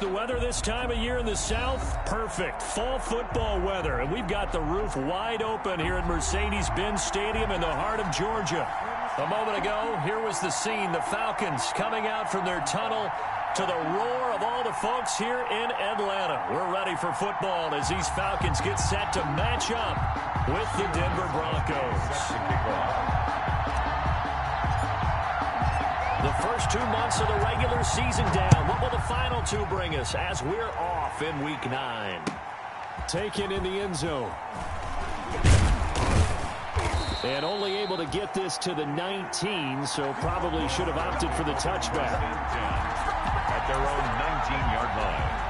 the weather this time of year in the South? Perfect. Fall football weather. And we've got the roof wide open here at Mercedes-Benz Stadium in the heart of Georgia. A moment ago, here was the scene. The Falcons coming out from their tunnel to the roar of all the folks here in Atlanta. We're ready for football as these Falcons get set to match up with the Denver Broncos. The first 2 months of the regular season down. What will the final 2 bring us as we're off in Week 9? Taken in the end zone. And only able to get this to the 19, so probably should have opted for the touchback. At their own 19-yard line.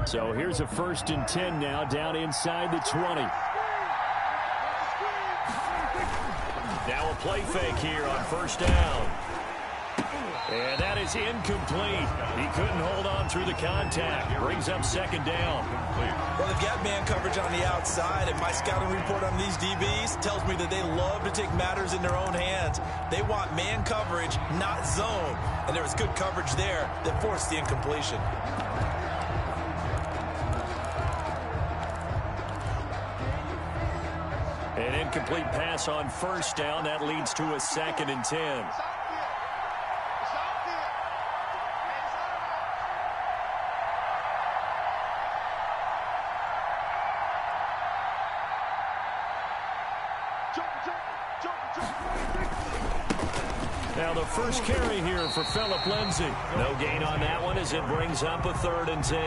So here's a 1st and 10 now, down inside the 20. Now a play fake here on 1st down. And that is incomplete. He couldn't hold on through the contact. Brings up 2nd down. Well, they've got man coverage on the outside, and my scouting report on these DBs tells me that they love to take matters in their own hands. They want man coverage, not zone. And there was good coverage there that forced the incompletion. An incomplete pass on 1st down. That leads to a 2nd and 10. Now the first carry here for Phillip Lindsay. No gain on that one as it brings up a 3rd and 10.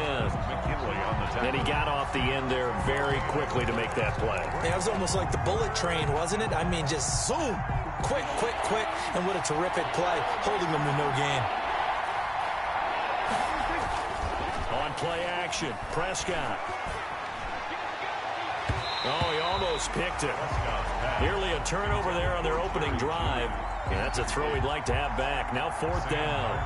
And he got off the end there very quickly to make that play. Yeah, it was almost like the bullet train, wasn't it? I mean, just zoom. Quick, quick, quick. And what a terrific play, holding them to no gain. On play action, Prescott. Oh, he almost picked it. Nearly a turnover there on their opening drive. Yeah, that's a throw he'd like to have back. Now 4th down.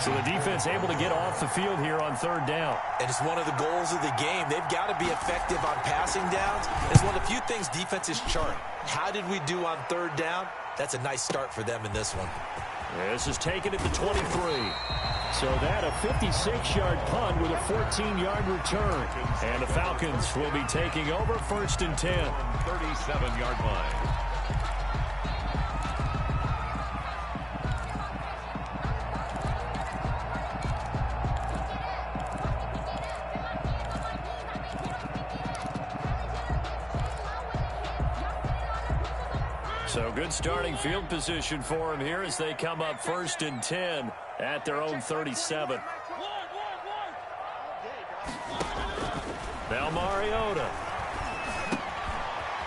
So the defense able to get off the field here on 3rd down. And it's one of the goals of the game. They've got to be effective on passing downs. It's one of the few things defenses chart. How did we do on 3rd down? That's a nice start for them in this one. This is taken at the 23. So that a 56-yard punt with a 14-yard return. And the Falcons will be taking over 1st and 10. 37-yard line. So good starting field position for him here as they come up 1st and 10 at their own 37. Now Mariota.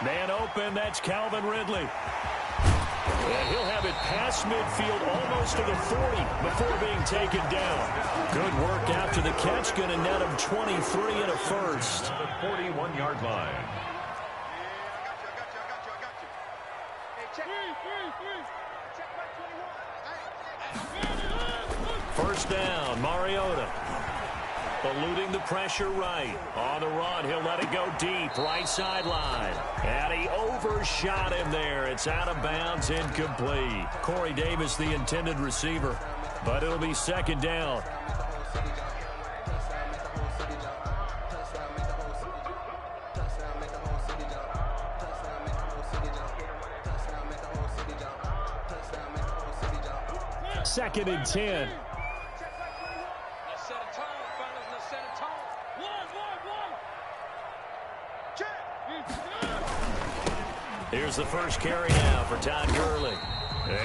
Man open, that's Calvin Ridley. And he'll have it past midfield almost to the 40 before being taken down. Good work after the catch, going to net him 23 and a 1st. The 41-yard line. First down, Mariota. Eluding the pressure right. On the run, he'll let it go deep, right sideline. And he overshot him there. It's out of bounds, incomplete. Corey Davis, the intended receiver. But it'll be 2nd down. Second and 10. Here's the first carry now for Todd Gurley.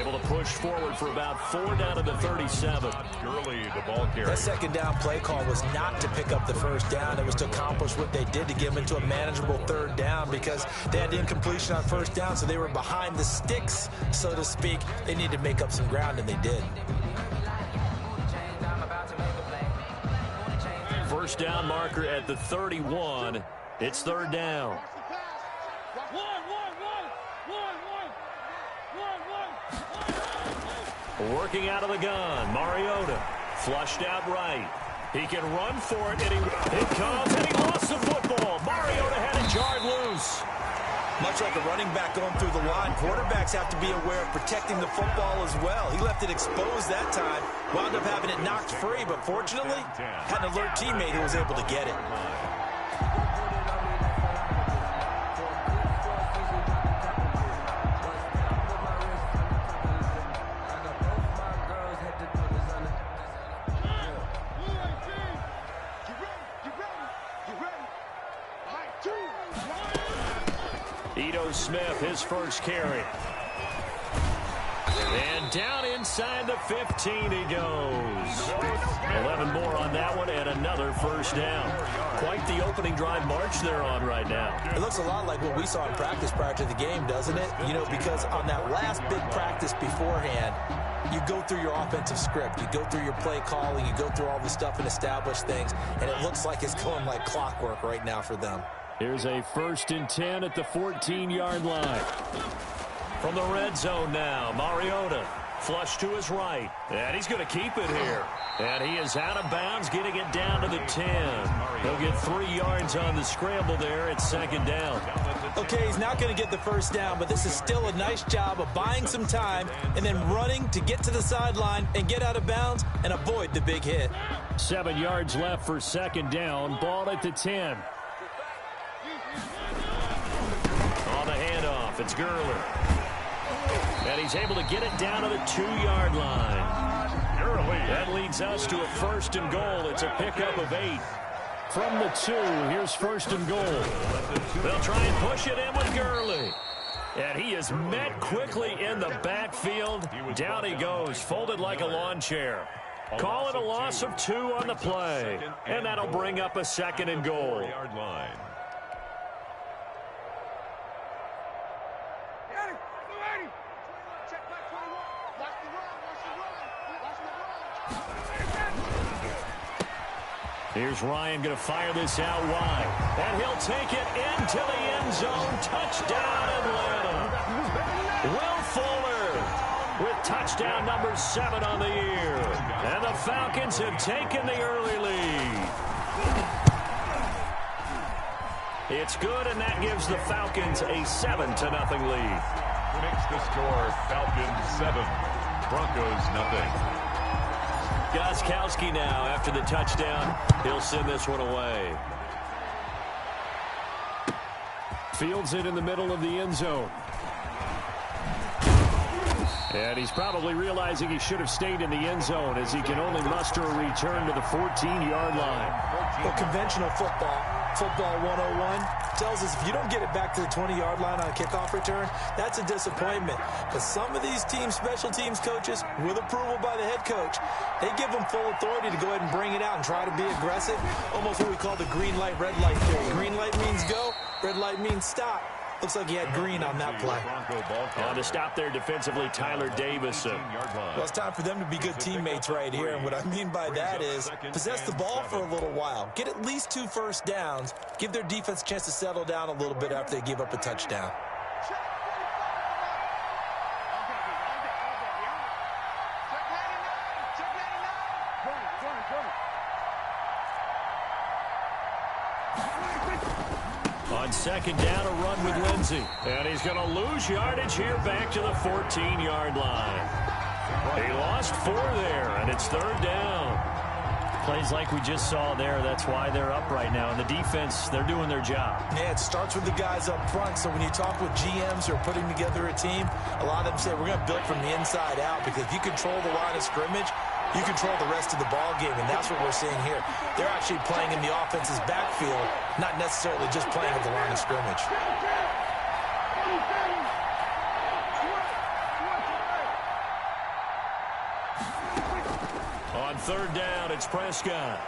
Able to push forward for about 4 down to the 37. Gurley, the ball carrier. That 2nd down play call was not to pick up the 1st down. It was to accomplish what they did to get them into a manageable 3rd down because they had the incompletion on 1st down, so they were behind the sticks, so to speak. They needed to make up some ground, and they did. First down marker at the 31. It's third down. Working out of the gun, Mariota. Flushed out right. He can run for it, and it comes, and he lost the football. Mariota had it jarred loose. Much like a running back going through the line, quarterbacks have to be aware of protecting the football as well. He left it exposed that time, wound up having it knocked free, but fortunately, had an alert teammate who was able to get it. Smith, his first carry. And down inside the 15 he goes. 11 more on that one and another first down. Quite the opening drive march they're on right now. It looks a lot like what we saw in practice prior to the game, doesn't it? You know, because on that last big practice beforehand, you go through your offensive script. You go through your play calling. You go through all the stuff and establish things. And it looks like it's going like clockwork right now for them. Here's a 1st and 10 at the 14-yard line. From the red zone now, Mariota flush to his right. And he's going to keep it here. And he is out of bounds, getting it down to the 10. He'll get 3 yards on the scramble there at second down. Okay, he's not going to get the first down, but this is still a nice job of buying some time and then running to get to the sideline and get out of bounds and avoid the big hit. 7 yards left for second down. Ball at the 10. On the handoff, it's Gurley. And he's able to get it down to the 2-yard line. Gurley. That leads us to a 1st and goal. It's a pickup of 8. From the 2, here's 1st and goal. They'll try and push it in with Gurley. And he is met quickly in the backfield. Down he goes, folded like a lawn chair. Call it a loss of 2 on the play. And that'll bring up a 2nd and goal. Here's Ryan going to fire this out wide. And he'll take it into the end zone. Touchdown, Atlanta. Will Fuller with touchdown number 7 on the year. And the Falcons have taken the early lead. It's good, and that gives the Falcons a 7-0 lead. Makes the score Falcons 7, Broncos 0. Gostkowski now after the touchdown. He'll send this one away. Fields it in the middle of the end zone. And he's probably realizing he should have stayed in the end zone as he can only muster a return to the 14-yard line. Well, conventional football 101, tells us if you don't get it back to the 20-yard line on a kickoff return, that's a disappointment. But some of these teams, special teams coaches, with approval by the head coach, they give them full authority to go ahead and bring it out and try to be aggressive, almost what we call the green light, red light theory. Green light means go, red light means stop. Looks like he had green on that play. On the stop there defensively, Tyler Davison. Well, it's time for them to be good teammates right here. And what I mean by that is possess the ball for a little while. Get at least 2 first downs. Give their defense a chance to settle down a little bit after they give up a touchdown. On second down, a run with Lindsey. And he's going to lose yardage here back to the 14-yard line. He lost 4 there, and it's third down. Plays like we just saw there. That's why they're up right now. And the defense, they're doing their job. Yeah, it starts with the guys up front. So when you talk with GMs who are putting together a team, a lot of them say we're going to build from the inside out, because if you control the line of scrimmage, you control the rest of the ball game, and that's what we're seeing here. They're actually playing in the offense's backfield, not necessarily just playing at the line of scrimmage. On third down, it's Prescott.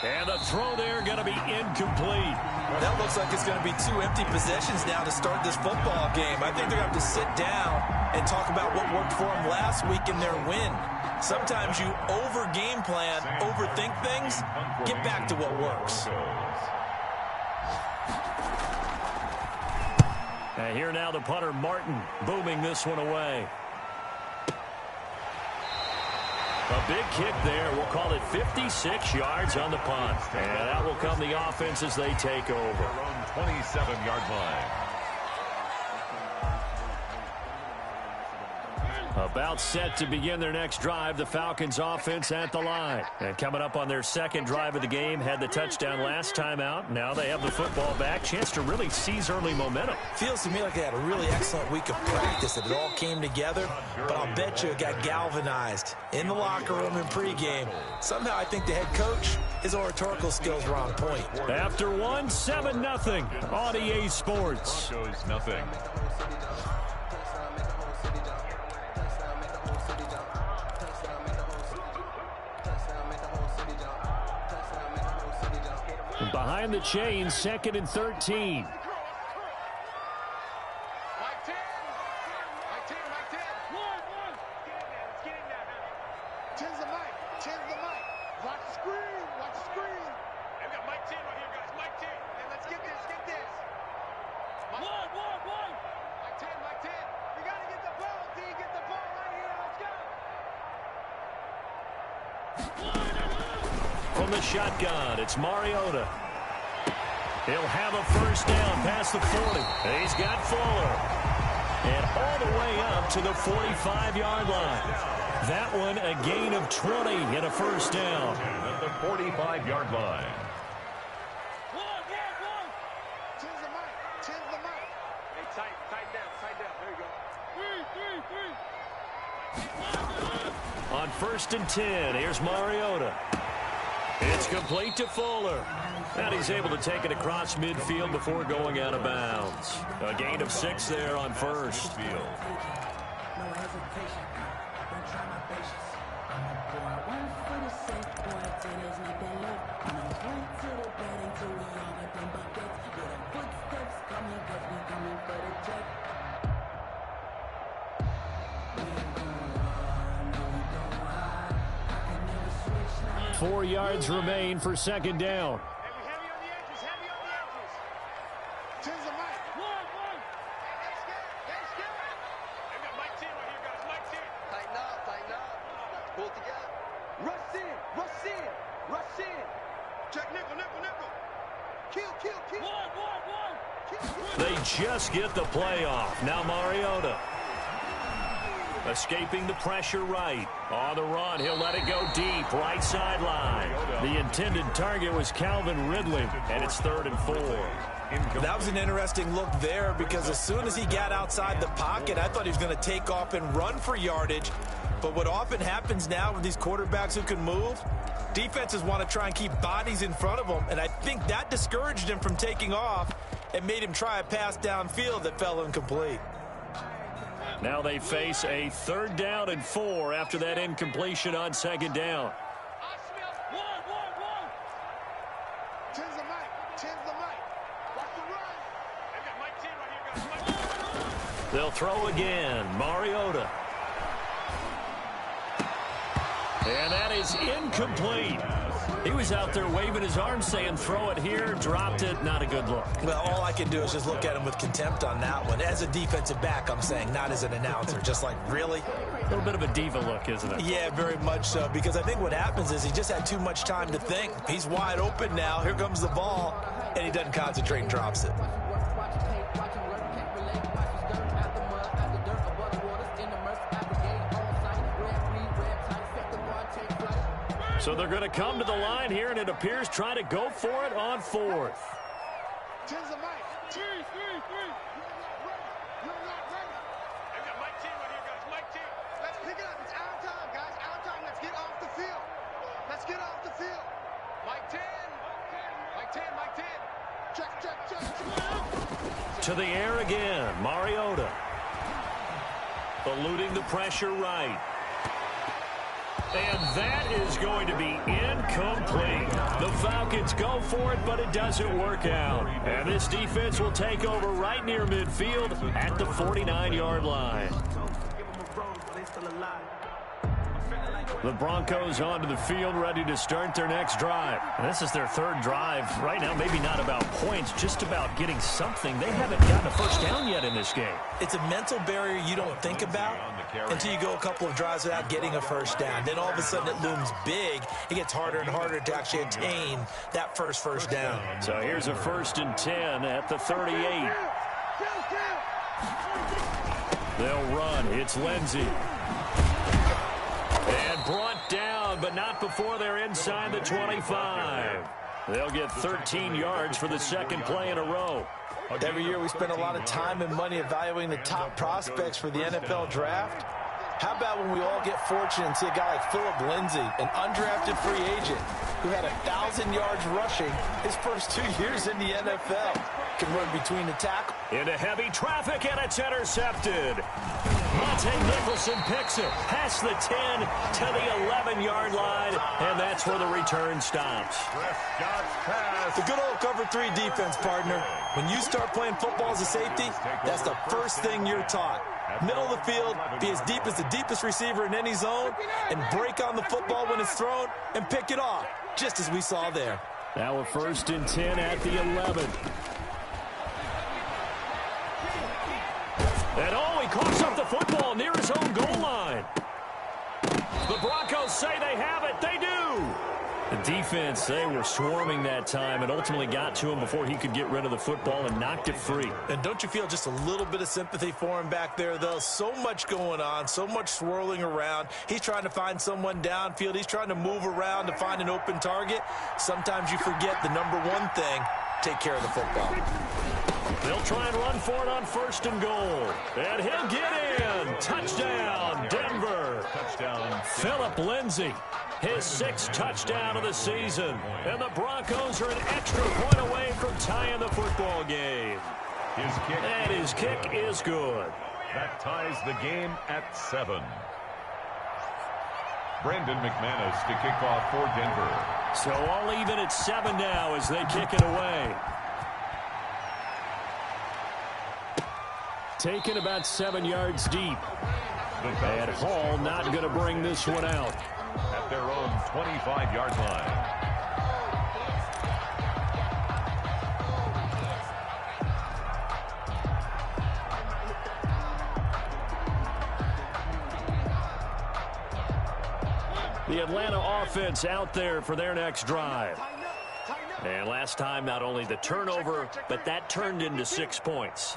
And the the throw there going to be incomplete. That looks like it's going to be 2 empty possessions now to start this football game. I think they're going to have to sit down and talk about what worked for them last week in their win. Sometimes you over-game plan, overthink things, get back to what works. And here now the punter, Martin, booming this one away. A big kick there. We'll call it 56 yards on the punt. And that will come the offense as they take over. 27-yard line. About set to begin their next drive, the Falcons offense at the line. And coming up on their second drive of the game, had the touchdown last time out. Now they have the football back. Chance to really seize early momentum. Feels to me like they had a really excellent week of practice. It all came together, but I'll bet you it got galvanized in the locker room in pregame. Somehow I think the head coach, his oratorical skills were on point. After one, 7-0 on EA Sports. Broncos nothing. Behind the chain, 2nd and 13. From the shotgun, it's Mariota. He'll have a first down past the 40. He's got Fuller. And all the way up to the 45-yard line. That one a gain of 20 and a first down. At the 45-yard line. On 1st and 10, here's Mariota. It's complete to Fuller. And he's able to take it across midfield before going out of bounds. A gain of 6 there on first. Four yards remain for second down. They just get the play off. Now Mariota. Escaping the pressure right. On the run, he'll let it go deep. Right sideline. The intended target was Calvin Ridley, and it's 3rd and 4. That was an interesting look there because as soon as he got outside the pocket, I thought he was going to take off and run for yardage. But what often happens now with these quarterbacks who can move, defenses want to try and keep bodies in front of them, and I think that discouraged him from taking off and made him try a pass downfield that fell incomplete. Now they face a 3rd down and 4 after that incompletion on 2nd down. They'll throw again. Mariota. And that is incomplete. He was out there waving his arms saying throw it here, dropped it, not a good look. Well, all I can do is just look at him with contempt on that one. As a defensive back, I'm saying, not as an announcer. Just like, really? A little bit of a diva look, isn't it? Yeah, very much so, because I think what happens is he just had too much time to think. He's wide open now. Here comes the ball, and he doesn't concentrate and drops it. So they're going to come to the line here, and it appears trying to go for it on 4th. To the air again, Mariota. Eluding the pressure right. And that is going to be incomplete. The Falcons go for it, but it doesn't work out. And this defense will take over right near midfield at the 49-yard line. The Broncos onto the field, ready to start their next drive. And this is their third drive. Right now, maybe not about points, just about getting something. They haven't gotten a first down yet in this game. It's a mental barrier you don't think about until you go a couple of drives without getting a first down. Then all of a sudden it looms big. It gets harder and harder to actually attain that first down. So here's a 1st and 10 at the 38. They'll run. It's Lindsey. And brought down, but not before they're inside the 25. They'll get 13 yards for the second play in a row. Every year we spend a lot of time and money evaluating the top prospects for the NFL draft. How about when we all get fortunate and see a guy like Philip Lindsay, an undrafted free agent who had 1,000 yards rushing his first 2 years in the NFL. Can run between the tackle. Into heavy traffic, and it's intercepted. Monte Nicholson picks it past the 10 to the 11-yard line, and that's where the return stops. The good old cover 3 defense, partner. When you start playing football as a safety, that's the first thing you're taught. Middle of the field, be as deep as the deepest receiver in any zone, and break on the football when it's thrown and pick it off, just as we saw there. Now a 1st and 10 at the 11. And he coughs up the football near his own goal line. The Broncos say they have it. They do. The defense, they were swarming that time and ultimately got to him before he could get rid of the football and knocked it free. And don't you feel just a little bit of sympathy for him back there, though? So much going on, so much swirling around. He's trying to find someone downfield. He's trying to move around to find an open target. Sometimes you forget the number one thing, take care of the football. They'll try and run for it on 1st and goal. And he'll get in. Touchdown, Denver. Touchdown, Philip Lindsay. His 6th touchdown of the season. And the Broncos are an extra point away from tying the football game. His kick is good. That ties the game at 7. Brandon McManus to kick off for Denver. So all even at 7 now as they kick it away. Taken about 7 yards deep. And Hall not going to bring this one out. At their own 25-yard line. The Atlanta offense out there for their next drive. And last time, not only the turnover, but that turned into 6 points.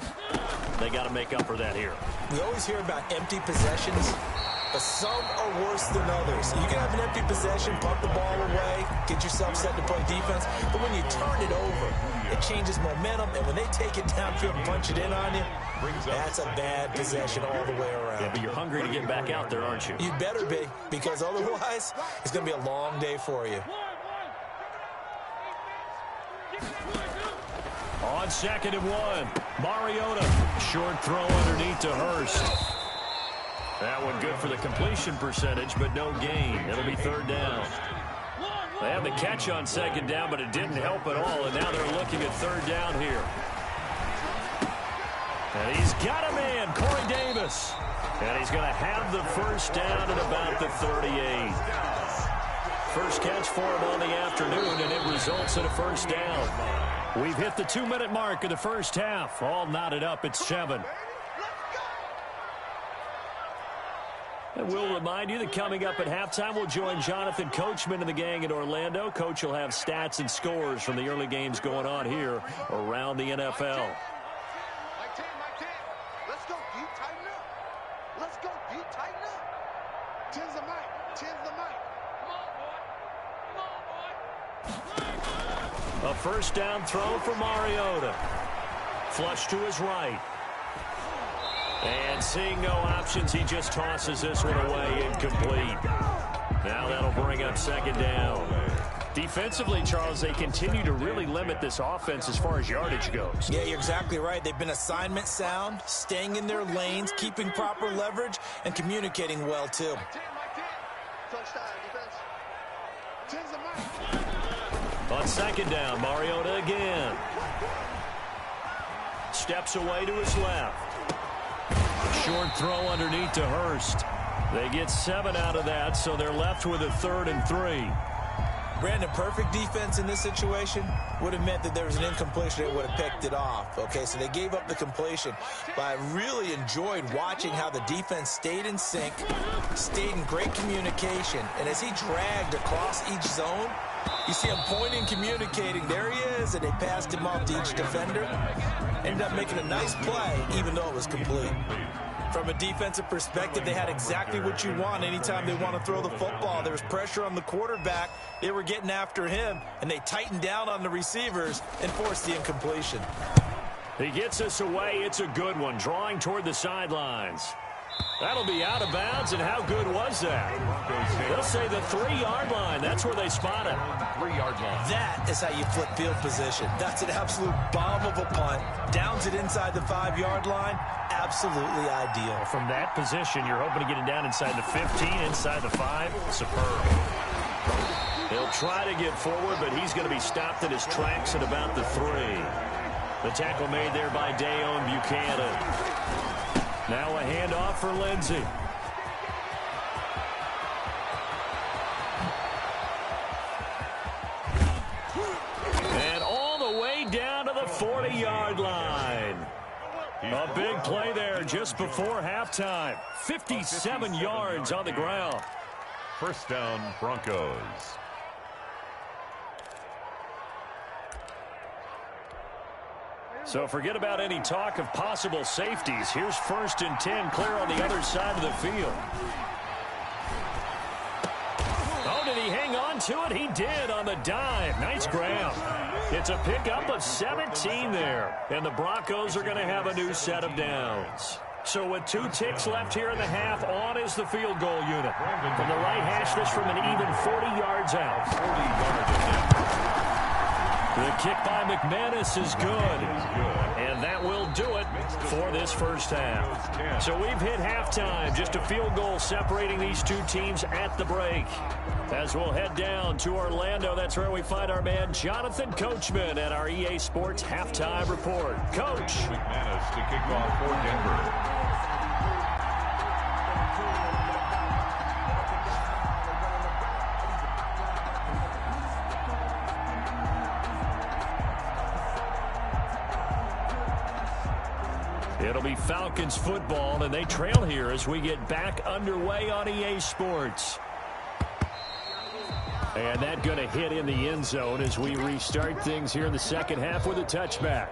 They got to make up for that here. We always hear about empty possessions, but some are worse than others. You can have an empty possession, pump the ball away, get yourself set to play defense, but when you turn it over, it changes momentum, and when they take it downfield and punch it in on you, that's a bad possession all the way around. Yeah, but you're hungry to get back out there, aren't you? You better be, because otherwise, it's going to be a long day for you. On 2nd and 1, Mariota. Short throw underneath to Hurst. That one good for the completion percentage, but no gain. It'll be 3rd down. They had the catch on 2nd down, but it didn't help at all, and now they're looking at 3rd down here. And he's got a man, Corey Davis. And he's going to have the 1st down at about the 38. First catch for him on the afternoon, and it results in a 1st down. We've hit the 2-minute mark of the first half. All knotted up at 7. And we'll remind you that coming up at halftime, we'll join Jonathan Coachman and the gang in Orlando. Coach will have stats and scores from the early games going on here around the NFL. Let's go, D, tighten up. Let's go, D, tighten up. 10's the mic. 10's the mic. Come on, boy. Come on, boy. A 1st down throw for Mariota. Flush to his right. And seeing no options, he just tosses this one away, incomplete. Now that'll bring up 2nd down. Defensively, Charles, they continue to really limit this offense as far as yardage goes. Yeah, you're exactly right. They've been assignment sound, staying in their lanes, keeping proper leverage, and communicating well, too. Touchdown, defense. 10's the mic. On second down, Mariota again. Steps away to his left. Short throw underneath to Hurst. They get 7 out of that, so they're left with a 3rd and 3. Brandon, perfect defense in this situation would have meant that there was an incompletion that would have picked it off. Okay, so they gave up the completion. But I really enjoyed watching how the defense stayed in sync, stayed in great communication. And as he dragged across each zone, you see him pointing, communicating. There he is, and they passed him off to each defender. Ended up making a nice play, even though it was complete. From a defensive perspective, they had exactly what you want anytime they want to throw the football. There was pressure on the quarterback. They were getting after him, and they tightened down on the receivers and forced the incompletion. He gets us away. It's a good one, drawing toward the sidelines. That'll be out of bounds, and how good was that? They'll say the 3-yard line. That's where they spot it. 3-yard line. That is how you flip field position. That's an absolute bomb of a punt. Downs it inside the 5-yard line. Absolutely ideal. From that position, you're hoping to get it down inside the 15, inside the 5. Superb. He'll try to get forward, but he's going to be stopped in his tracks at about the 3. The tackle made there by Dayon Buchanan. Now a handoff for Lindsey. And all the way down to the 40-yard line. A big play there just before halftime. 57 yards on the ground. First down, Broncos. So forget about any talk of possible safeties. Here's 1st and 10, clear on the other side of the field. Oh, did he hang on to it? He did on the dive. Nice grab. It's a pickup of 17 there. And the Broncos are going to have a new set of downs. So with 2 ticks left here in the half, on is the field goal unit. From the right hash, this from an even 40 yards out. 40 yards. The kick by McManus is good. And that will do it for this first half. So we've hit halftime. Just a field goal separating these 2 teams at the break. As we'll head down to Orlando, that's where we find our man Jonathan Coachman at our EA Sports Halftime Report. Coach. McManus to kick off for Denver. It'll be Falcons football, and they trail here as we get back underway on EA Sports. And that going to hit in the end zone as we restart things here in the second half with a touchback.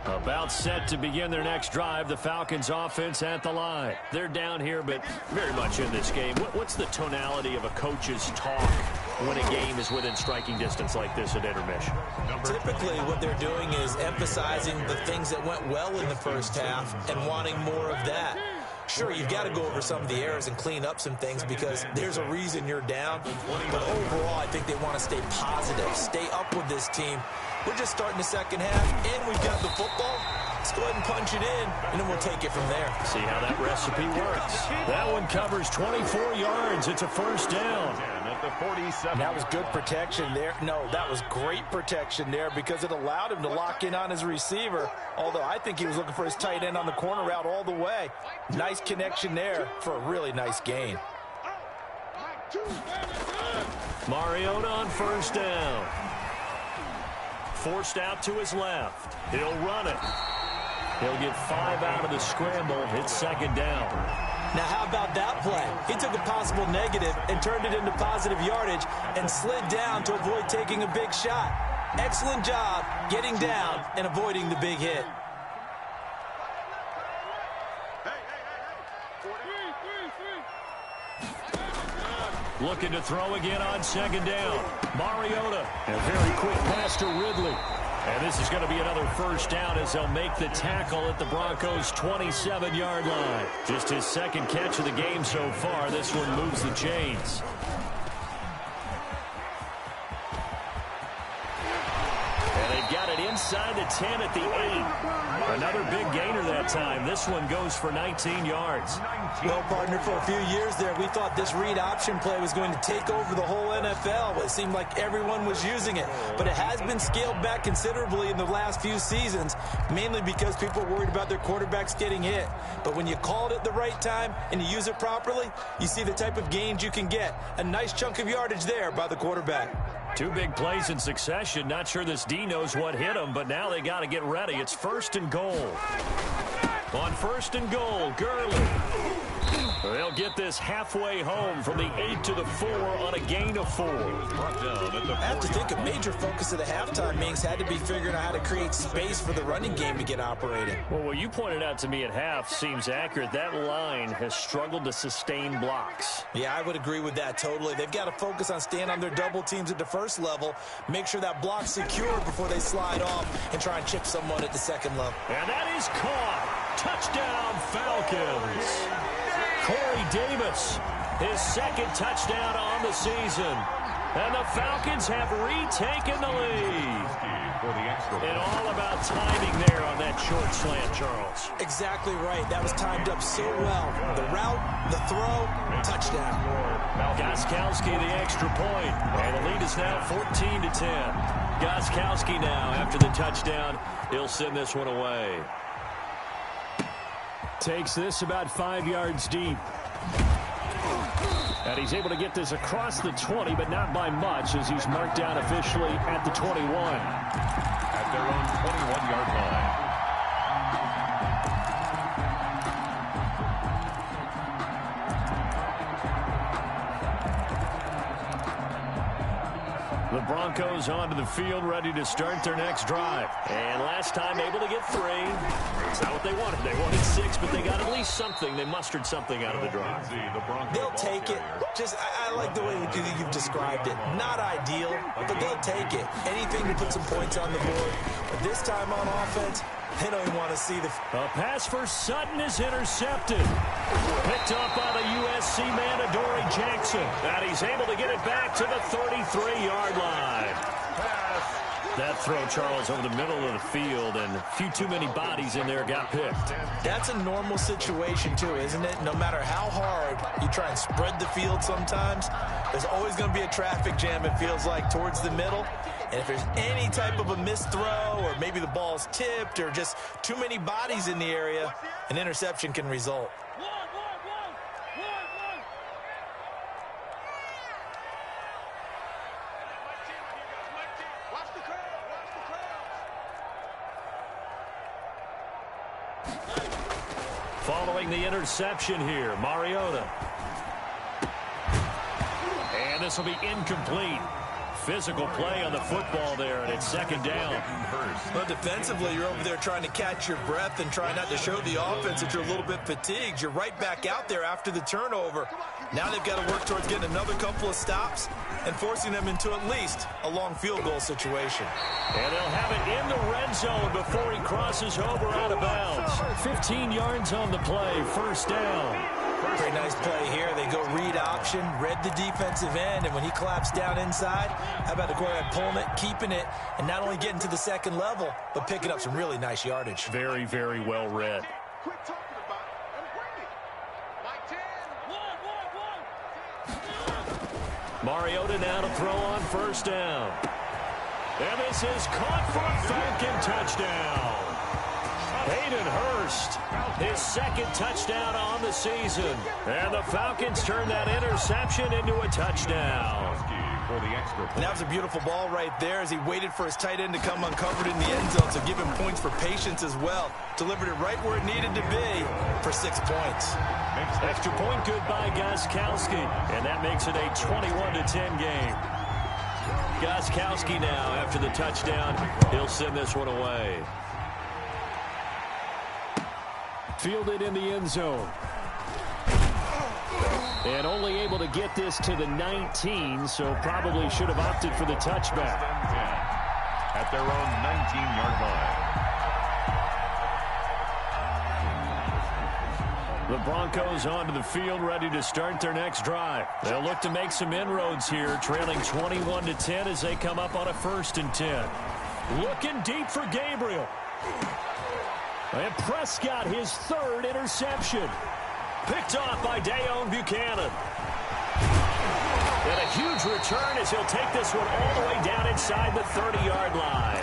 About set to begin their next drive, the Falcons offense at the line. They're down here, but very much in this game. What's the tonality of a coach's talk when a game is within striking distance like this at intermission? Typically, what they're doing is emphasizing the things that went well in the first half and wanting more of that. Sure, you've got to go over some of the errors and clean up some things because there's a reason you're down. But overall, I think they want to stay positive, stay up with this team. We're just starting the second half, and we've got the football. Let's go ahead and punch it in, and then we'll take it from there. See how that recipe works. That one covers 24 yards. It's a first down. At the 47. That was good protection there. No, that was great protection there because it allowed him to lock in on his receiver, although I think he was looking for his tight end on the corner route all the way. Nice connection there for a really nice gain. Mariota on first down. Forced out to his left. He'll run it. He'll get 5 out of the scramble. It's second down. Now, how about that play? He took a possible negative and turned it into positive yardage and slid down to avoid taking a big shot. Excellent job getting down and avoiding the big hit. Looking to throw again on second down. Mariota. And a very quick pass to Ridley. And this is going to be another first down as they'll make the tackle at the Broncos' 27-yard line. Just his second catch of the game so far. This one moves the chains. inside the 10 at the 8. Another big gainer that time. This one goes for 19 yards. Well, partner, for a few years there, we thought this read option play was going to take over the whole NFL. It seemed like everyone was using it. But it has been scaled back considerably in the last few seasons, mainly because people are worried about their quarterbacks getting hit. But when you call it at the right time and you use it properly, you see the type of gains you can get. A nice chunk of yardage there by the quarterback. Two big plays in succession. Not sure this D knows what hit him, but now they got to get ready. It's 1st and goal. On 1st and goal, Gurley. They'll get this halfway home from the 8 to the 4 on a gain of 4. I have to think a major focus of the halftime meetings had to be figuring out how to create space for the running game to get operating. Well, what you pointed out to me at half seems accurate. That line has struggled to sustain blocks. Yeah, I would agree with that totally. They've got to focus on staying on their double teams at the first level, make sure that block's secured before they slide off and try and chip someone at the second level. And that is caught. Touchdown, Falcons. Corey Davis, his 2nd touchdown on the season. And the Falcons have retaken the lead. And all about timing there on that short slant, Charles. Exactly right. That was timed up so well. The route, the throw, touchdown. Gostkowski the extra point. And the lead is now 14 to 10. Gostkowski now, after the touchdown, he'll send this one away. Takes this about 5 yards deep. And he's able to get this across the 20, but not by much, as he's marked down officially at the 21. At their own 21-yard line. The Broncos onto the field, ready to start their next drive. And last time able to get 3. It's not what they wanted. They wanted 6, but they got at least something. They mustered something out of the drive. They'll take it. Just, I like the way you've described it. Not ideal, but they'll take it. Anything to put some points on the board. But this time on offense, they don't even want to see the... A pass for Sutton is intercepted. Picked up by the USC man, Adoree Jackson. And he's able to get it back to the 33-yard line. That throw, Charles, over the middle of the field, and a few too many bodies in there got picked. That's a normal situation, too, isn't it? No matter how hard you try and spread the field sometimes, there's always going to be a traffic jam, it feels like, towards the middle. And if there's any type of a missed throw, or maybe the ball's tipped, or just too many bodies in the area, an interception can result. Following the interception here, Mariota. And this will be incomplete. Physical play on the football there, and it's 2nd down. Well, defensively, you're over there trying to catch your breath and try not to show the offense that you're a little bit fatigued. You're right back out there after the turnover. Now they've got to work towards getting another couple of stops and forcing them into at least a long field goal situation. And they'll have it in the red zone before he crosses over out of bounds. 15 yards on the play, 1st down. Very nice play here. They go read option, read the defensive end, and when he collapsed down inside, how about the quarterback pulling it, keeping it, and not only getting to the 2nd level, but picking up some really nice yardage. Very, very well read. Quit talking about it and bring it. Mariota now to throw on 1st down. And this is caught for a Falcon touchdown. Hayden Hurst, his 2nd touchdown on the season. And the Falcons turn that interception into a touchdown. And that was a beautiful ball right there as he waited for his tight end to come uncovered in the end zone, so give him points for patience as well. Delivered it right where it needed to be for 6 points. Extra point good by Gostkowski, and that makes it a 21-10 game. Gostkowski now, after the touchdown, he'll send this one away. Fielded in the end zone. And only able to get this to the 19, so probably should have opted for the touchback. At their own 19-yard line. The Broncos onto the field, ready to start their next drive. They'll look to make some inroads here, trailing 21-10 as they come up on a 1st and 10. Looking deep for Gabriel. And Prescott, his third interception. Picked off by Deone Bucannon. And a huge return as he'll take this one all the way down inside the 30-yard line.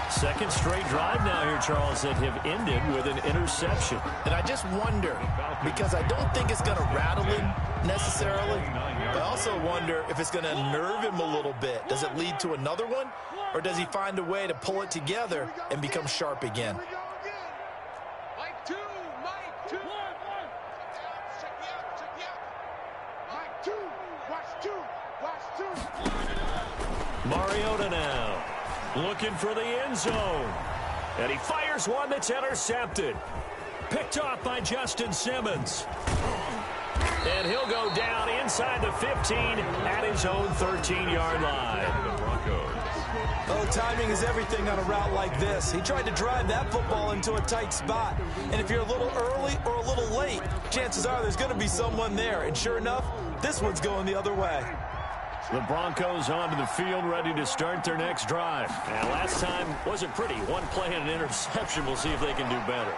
Second straight drive now here, Charles, that have ended with an interception. And I just wonder, because I don't think it's going to rattle him necessarily, but I also wonder if it's going to nerve him a little bit. Does it lead to another one, or does he find a way to pull it together and become sharp again? Mike two. Watch two. Mariota now looking for the end zone. And he fires one that's intercepted. Picked off by Justin Simmons. And he'll go down inside the 15 at his own 13-yard line. The Broncos. Oh, timing is everything on a route like this. He tried to drive that football into a tight spot. And if you're a little early or a little late, chances are there's going to be someone there. And sure enough, this one's going the other way. The Broncos onto the field, ready to start their next drive. And last time wasn't pretty. One play and an interception. We'll see if they can do better.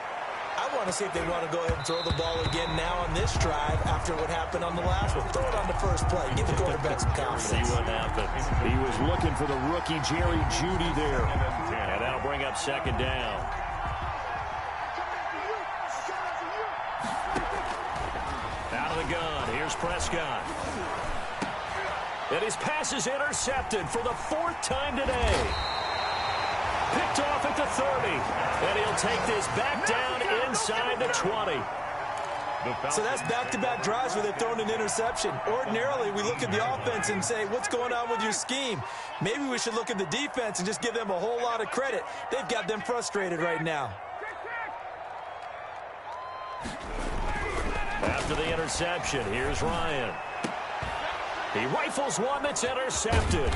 I want to see if they want to go ahead and throw the ball again now on this drive after what happened on the last one. Throw it on the first play. Give the quarterback some confidence. See what happens. He was looking for the rookie Jerry Jeudy there. And that'll bring up second down. Out of the gun. Here's Prescott. And his pass is intercepted for the fourth time today. Picked off at the 30. And he'll take this back down inside the 20. So that's back-to-back drives where they've thrown an interception. Ordinarily, we look at the offense and say, what's going on with your scheme? Maybe we should look at the defense and just give them a whole lot of credit. They've got them frustrated right now. After the interception, here's Ryan. He rifles one that's intercepted.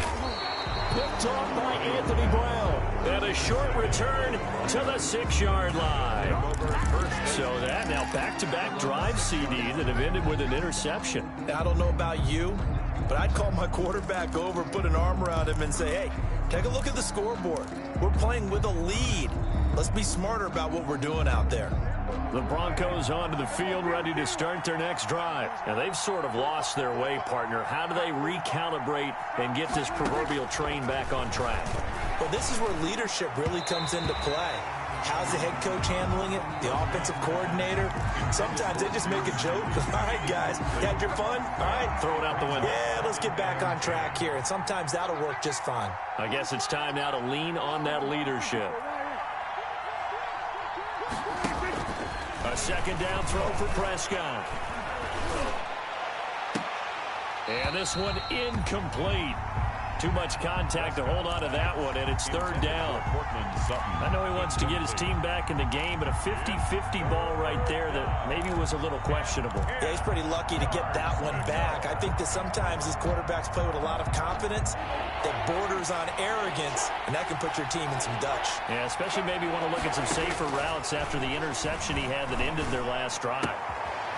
Picked off by Anthony Brown. And a short return to the 6-yard line. So that now back-to-back drive CD that have ended with an interception. I don't know about you, but I'd call my quarterback over, put an arm around him and say, hey, take a look at the scoreboard. We're playing with a lead. Let's be smarter about what we're doing out there. The Broncos onto the field, ready to start their next drive. Now, they've sort of lost their way, partner. How do they recalibrate and get this proverbial train back on track? Well, this is where leadership really comes into play. How's the head coach handling it? The offensive coordinator? Sometimes they just make a joke. All right, guys, you had your fun? All right. Throw it out the window. Yeah, let's get back on track here. And sometimes that'll work just fine. I guess it's time now to lean on that leadership. A second down throw for Prescott. And this one incomplete. Too much contact to hold on to that one, and it's third down. I know he wants to get his team back in the game, but a 50-50 ball right there that maybe was a little questionable. Yeah, he's pretty lucky to get that one back. I think that sometimes these quarterbacks play with a lot of confidence that borders on arrogance, and that can put your team in some Dutch. Yeah, especially maybe want to look at some safer routes after the interception he had that ended their last drive.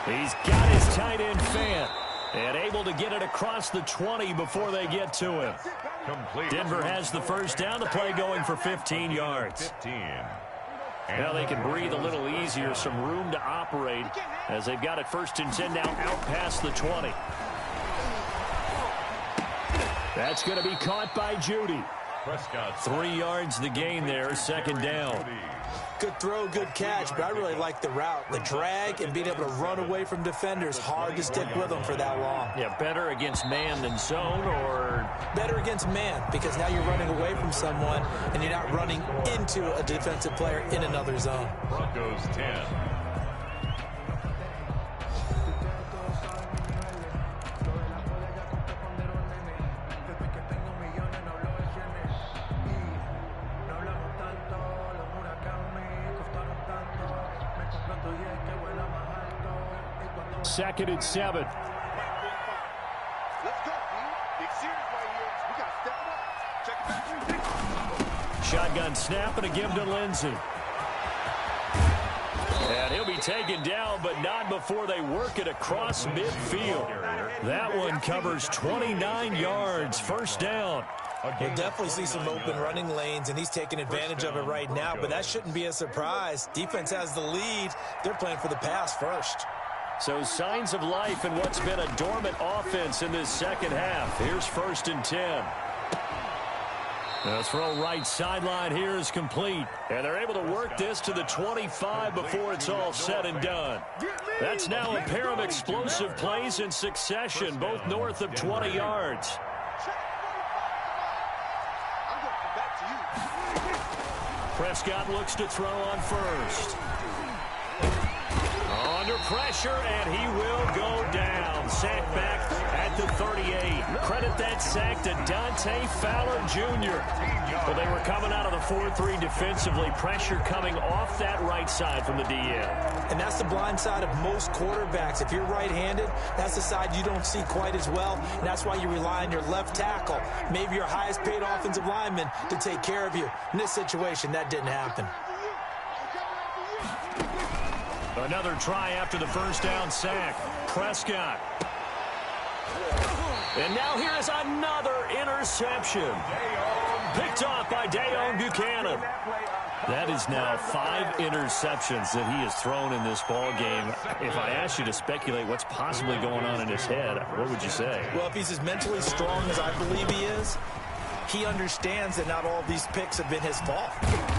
He's got his tight end Fant. And able to get it across the 20 before they get to him. Complete. Denver has the first down. The play going for 15 yards. 15. Now they can breathe a little easier. Some room to operate as they've got it first and 10 now out past the 20. That's going to be caught by Jeudy. Prescott. 3 yards the gain there. Second down. Good throw, good catch, but I really like the route. The drag and being able to run away from defenders. Hard to stick with them for that long. Yeah, better against man than zone, or? Better against man, because now you're running away from someone and you're not running into a defensive player in another zone. Broncos 10. Second and 7. Let's go, big series right here. We got to step it up. Check it back. Shotgun snap and a give to Lindsey. And he'll be taken down, but not before they work it across midfield. That one covers 29 yards. First down. We'll definitely see some open running lanes, and he's taking advantage of it right now, but that shouldn't be a surprise. Defense has the lead. They're playing for the pass first. So signs of life in what's been a dormant offense in this second half. Here's 1st and 10. The throw right sideline here is complete. And they're able to work this to the 25 before it's all said and done. That's now a pair of explosive plays in succession, both north of 20 yards. Prescott looks to throw on first. Under pressure, and he will go down. Sack back at the 38. Credit that sack to Dante Fowler Jr. Well, they were coming out of the 4-3 defensively. Pressure coming off that right side from the DN. And that's the blind side of most quarterbacks. If you're right-handed, that's the side you don't see quite as well. And that's why you rely on your left tackle, maybe your highest-paid offensive lineman, to take care of you. In this situation, that didn't happen. Another try after the first down sack. Prescott. And now here is another interception. Picked off by Deone Bucannon. That is now 5 interceptions that he has thrown in this ball game. If I asked you to speculate what's possibly going on in his head, what would you say? Well, if he's as mentally strong as I believe he is, he understands that not all of these picks have been his fault.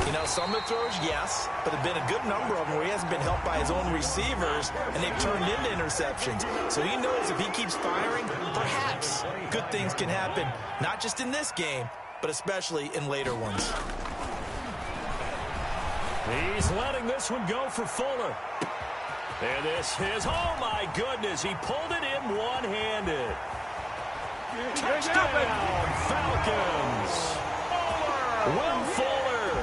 You know, some of the throws, yes, but there have been a good number of them where he hasn't been helped by his own receivers, and they've turned into interceptions. So he knows if he keeps firing, perhaps good things can happen, not just in this game, but especially in later ones. He's letting this one go for Fuller. And this is, oh my goodness, he pulled it in one-handed. Touchdown, Falcons. Will Fuller,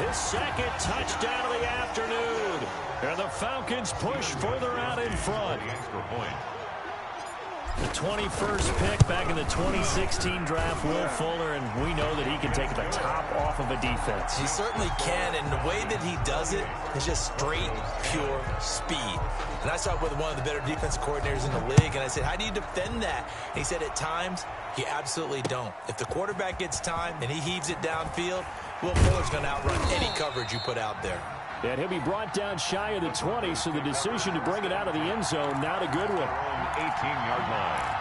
his second touchdown of the afternoon. And the Falcons push further out in front. The 21st pick back in the 2016 draft, Will Fuller, and we know that he can take the top off of a defense. He certainly can, and the way that he does it is just straight, pure speed. And I saw it with one of the better defensive coordinators in the league, and I said, how do you defend that? And he said, at times, you absolutely don't. If the quarterback gets time and he heaves it downfield, Will Fuller's going to outrun any coverage you put out there. And he'll be brought down shy of the 20, so the decision to bring it out of the end zone, not a good one. 18-yard line.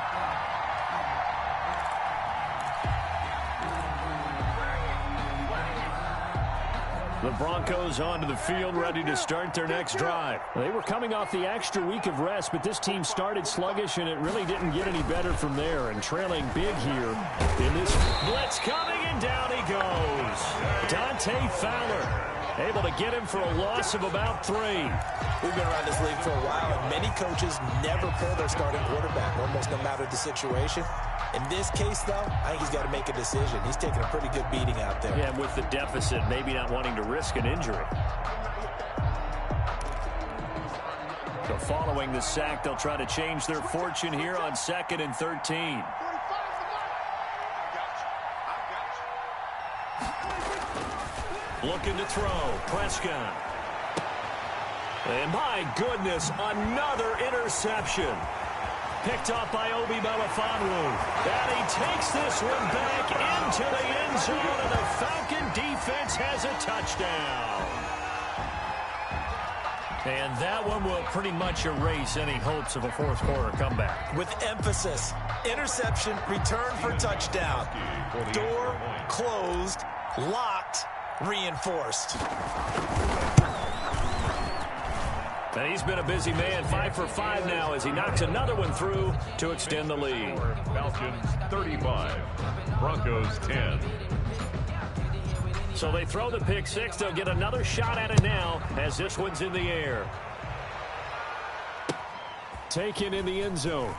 The Broncos onto the field, ready to start their next drive. They were coming off the extra week of rest, but this team started sluggish, and it really didn't get any better from there. And trailing big here in this blitz coming, and down he goes. Dante Fowler able to get him for a loss of about 3. We've been around this league for a while, and many coaches never pull their starting quarterback, almost no matter the situation. In this case, though, I think he's got to make a decision. He's taking a pretty good beating out there. Yeah, with the deficit, maybe not wanting to risk an injury. So following the sack, they'll try to change their fortune here on 2nd and 13. Looking to throw. Prescott. And my goodness, another interception. Picked off by Obi Melifonwu. And he takes this one back into the end zone, and the Falcon defense has a touchdown. And that one will pretty much erase any hopes of a fourth quarter comeback. With emphasis, interception, return for touchdown. Door closed, locked, reinforced. And he's been a busy man, 5 for 5 now as he knocks another one through to extend the lead. Falcons 35, Broncos 10. So they throw the pick six. They'll get another shot at it now as this one's in the air. Taken in the end zone.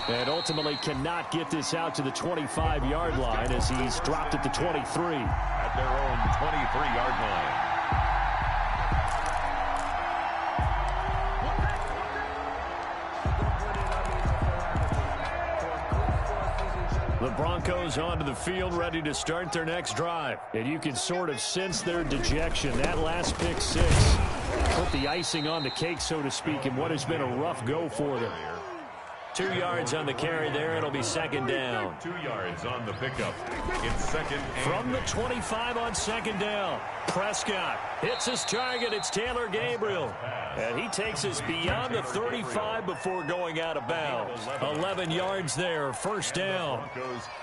And ultimately cannot get this out to the 25-yard line as he's dropped at the 23. At their own 23-yard line. The Broncos onto the field, ready to start their next drive. And you can sort of sense their dejection. That last pick six put the icing on the cake, so to speak, in what has been a rough go for them. 2 yards on the carry there. It'll be second down. 2 yards on the pickup. It's second and from the 25 on second down. Prescott hits his target. It's Taylor Gabriel. And he takes us beyond the 35 before going out of bounds. 11 yards there, first down.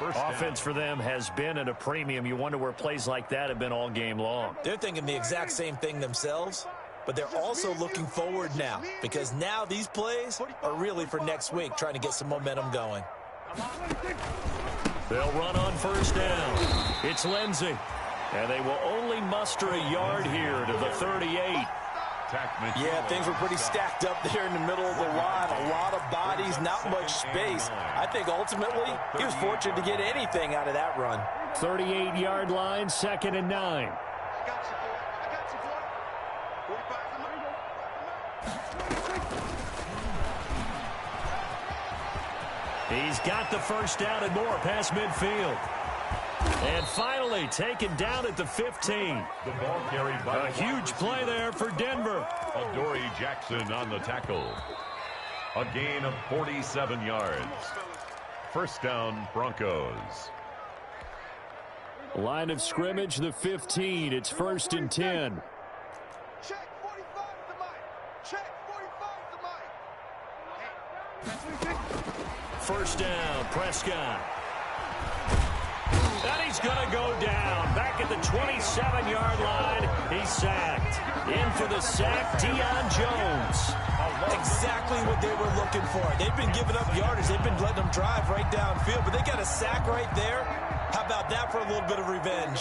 Offense for them has been at a premium. You wonder where plays like that have been all game long. They're thinking the exact same thing themselves, but they're also looking forward now, because now these plays are really for next week, trying to get some momentum going. They'll run on first down. It's Lindsey. And they will only muster a yard here to the 38. Yeah, things were pretty stacked up there in the middle of the line. A lot of bodies, not much space. I think ultimately he was fortunate to get anything out of that run. 38-yard line, second and 9. He's got the first down and more past midfield. And finally taken down at the 15. The ball carried by a huge play there for Denver. Adoree Jackson on the tackle. A gain of 47 yards. First down, Broncos. Line of scrimmage, the 15. It's first and 10. Check 45 the mic. Check 45 the mic. First down, Prescott. And he's going to go down. Back at the 27-yard line. He's sacked. In for the sack, Deion Jones. Exactly what they were looking for. They've been giving up yardage. They've been letting them drive right downfield, but they got a sack right there. How about that for a little bit of revenge?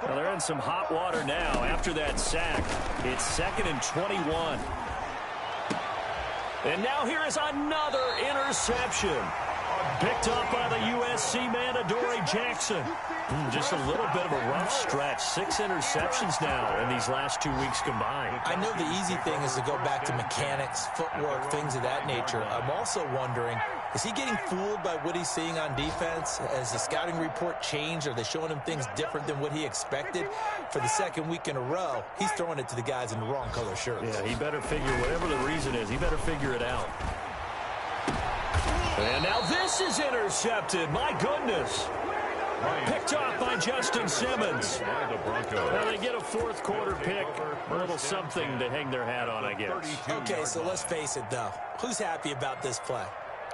Well, they're in some hot water now after that sack. It's second and 21. And now here is another interception. Picked up by the USC man, Adoree Jackson. Just a little bit of a rough stretch. 6 interceptions now in these last 2 weeks combined. I know the easy thing is to go back to mechanics, footwork, things of that nature. I'm also wondering, is he getting fooled by what he's seeing on defense? Has the scouting report changed? Are they showing him things different than what he expected? For the second week in a row, he's throwing it to the guys in the wrong color shirts. Yeah, he better figure, whatever the reason is, he better figure it out. And now this is intercepted. My goodness. Picked off by Justin Simmons. Now they get a fourth quarter pick. A little something to hang their hat on, I guess. Okay, so let's face it, though. Who's happy about this play?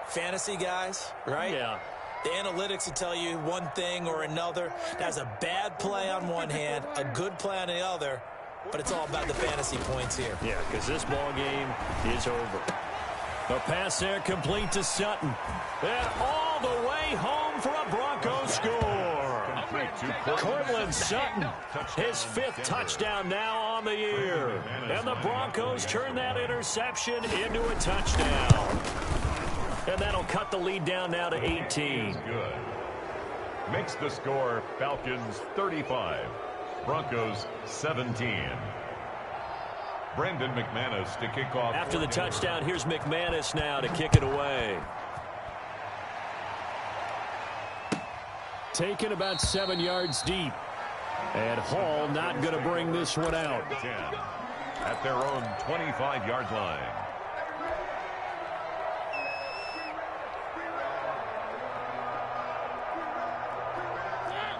Fantasy guys, right? Yeah. The analytics will tell you one thing or another. That's a bad play on one hand, a good play on the other, but it's all about the fantasy points here. Yeah, because this ball game is over. The pass there complete to Sutton. And all the way home for a Broncos score. Courtland Sutton, his 5th touchdown now on the year. And the Broncos turn that interception into a touchdown. And that'll cut the lead down now to 18. Good. Makes the score Falcons 35, Broncos 17. Brandon McManus to kick off. After the touchdown, here's McManus now to kick it away. Taken about 7 yards deep. And Hall not going to bring this one out. 10 at their own 25-yard line.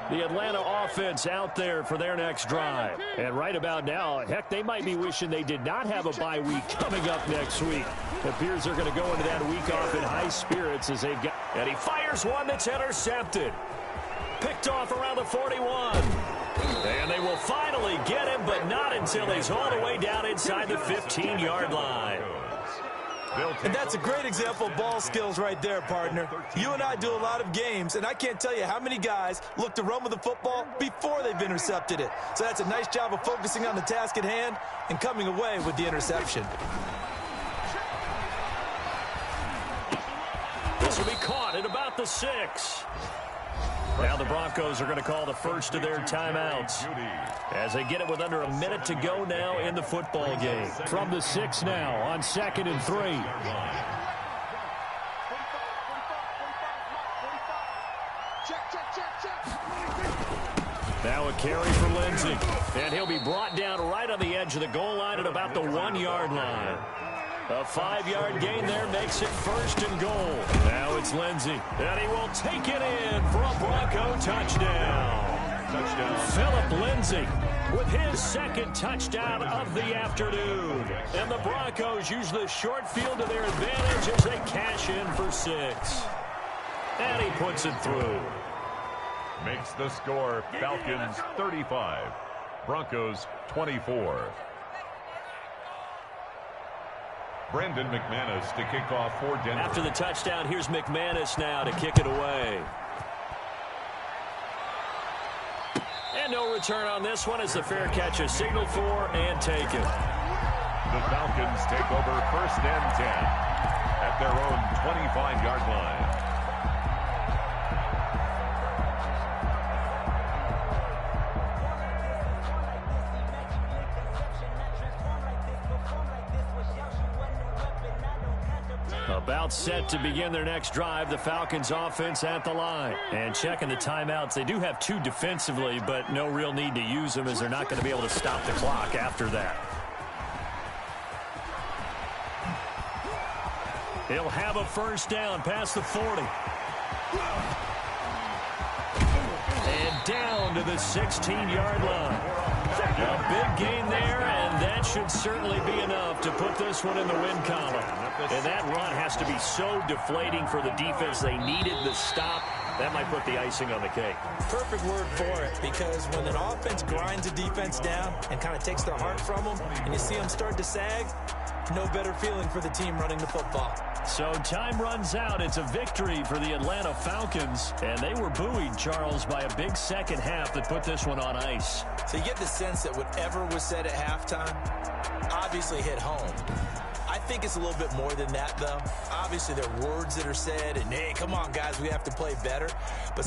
The Atlanta offense out there for their next drive. And right about now, heck, they might be wishing they did not have a bye week coming up next week. It appears they're going to go into that week off in high spirits as they've got. And he fires one that's intercepted. Picked off around the 41. And they will finally get him, but not until he's all the way down inside the 15-yard line. And that's a great example of ball skills right there, partner. You and I do a lot of games, and I can't tell you how many guys look to run with the football before they've intercepted it. So that's a nice job of focusing on the task at hand and coming away with the interception. This will be caught at about the 6. Now the Broncos are going to call the first of their timeouts as they get it with under a minute to go now in the football game. From the 6 now on 2nd and 3. Now a carry for Lindsey. And he'll be brought down right on the edge of the goal line at about the 1-yard line. A 5-yard gain there makes it 1st and goal. Now it's Lindsey, and he will take it in for a Bronco touchdown. Philip Lindsey with his 2nd touchdown of the afternoon. And the Broncos use the short field to their advantage as they cash in for 6. And he puts it through. Makes the score Falcons 35, Broncos 24. Brandon McManus to kick off for Denver. After the touchdown, here's McManus now to kick it away. And no return on this one as the fair catch is signaled for and taken. The Falcons take over 1st and 10 at their own 25-yard line. About set to begin their next drive, the Falcons offense at the line. And checking the timeouts, they do have 2 defensively, but no real need to use them as they're not going to be able to stop the clock after that. He'll have a 1st down past the 40. And down to the 16-yard line. A big gain there, and that should certainly be enough to put this one in the win column. And that run has to be so deflating for the defense. They needed the stop. That might put the icing on the cake. Perfect word for it, because when an offense grinds a defense down and kind of takes their heart from them, and you see them start to sag, no better feeling for the team running the football. So time runs out. It's a victory for the Atlanta Falcons. And they were buoyed, Charles, by a big second half that put this one on ice. So you get the sense that whatever was said at halftime obviously hit home. I think it's a little bit more than that, though. Obviously, there are words that are said, and, hey, come on, guys, we have to play better. But